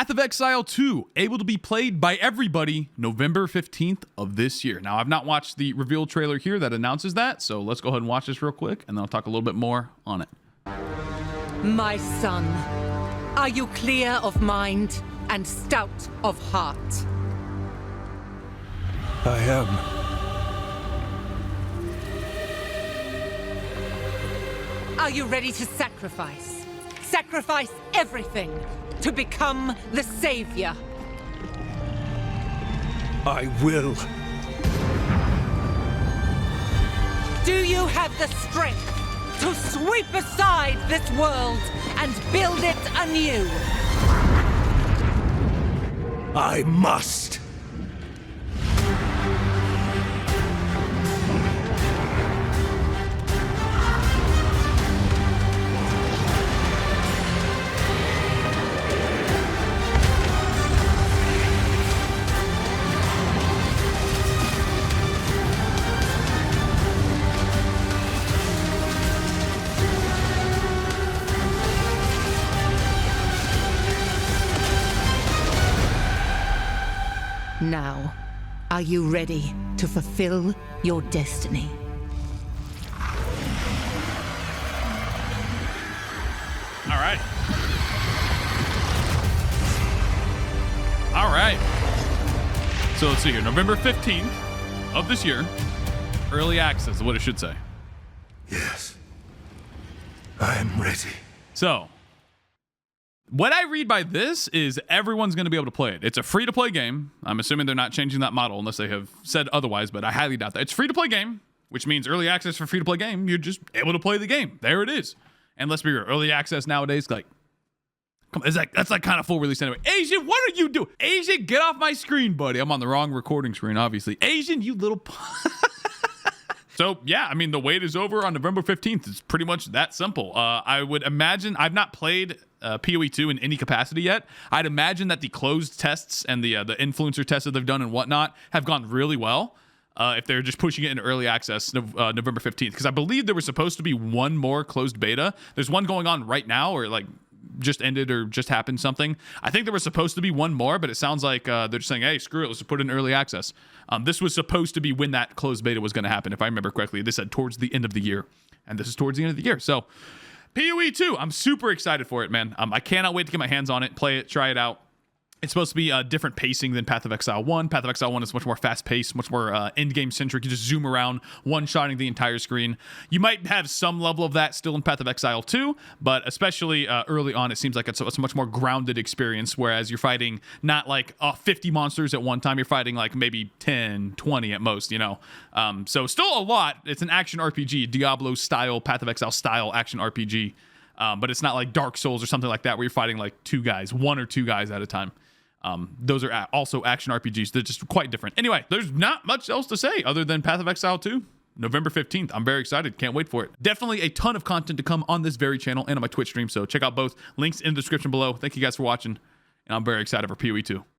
Path of Exile 2, able to be played by everybody November 15th of this year. Now, I've not watched the reveal trailer here that announces that, so let's go ahead and watch this real quick, and then I'll talk a little bit more on it. My son, are you clear of mind and stout of heart? I am. Are you ready to sacrifice? Sacrifice everything to become the savior? I will. Do you have the strength to sweep aside this world and build it anew? I must. Now, are you ready to fulfill your destiny? All right. All right. So let's see here. November 15th of this year. Early access is what it should say. Yes. I am ready. So, what I read by this is everyone's going to be able to play it. It's a free-to-play game. I'm assuming they're not changing that model unless they have said otherwise, but I highly doubt that. It's free-to-play game, which means early access for free-to-play game. You're just able to play the game. There it is. And let's be real, early access nowadays, like, come on, that's like kind of full release anyway. Asian, what are you doing? Asian, get off my screen, buddy. I'm on the wrong recording screen, obviously. Asian, you little... So, yeah, I mean, the wait is over on November 15th. It's pretty much that simple. I would imagine, I've not played PoE2 in any capacity yet. I'd imagine that the closed tests and the influencer tests that they've done and whatnot have gone really well if they're just pushing it into early access November 15th. Because I believe there was supposed to be one more closed beta. There's one going on right now, or like just ended or just happened something. I think there was supposed to be one more, but it sounds like they're just saying, hey, screw it, let's put it in early access. This was supposed to be when that closed beta was going to happen, if I remember correctly. They said towards the end of the year, and this is towards the end of the year. So PoE2, I'm super excited for it, man. I cannot wait to get my hands on it, play it, try it out. It's supposed to be a different pacing than Path of Exile 1. Path of Exile 1 is much more fast-paced, much more end-game centric. You just zoom around, one-shotting the entire screen. You might have some level of that still in Path of Exile 2, but especially early on, it seems like it's a much more grounded experience, whereas you're fighting not like 50 monsters at one time. You're fighting like maybe 10, 20 at most, you know? So still a lot. It's an action RPG, Diablo-style, Path of Exile-style action RPG. But it's not like Dark Souls or something like that where you're fighting like one or two guys at a time. Those are also action RPGs. They're just quite different. Anyway, there's not much else to say other than Path of Exile 2, November 15th. I'm very excited. Can't wait for it. Definitely a ton of content to come on this very channel and on my Twitch stream. So check out both links in the description below. Thank you guys for watching. And I'm very excited for PoE2.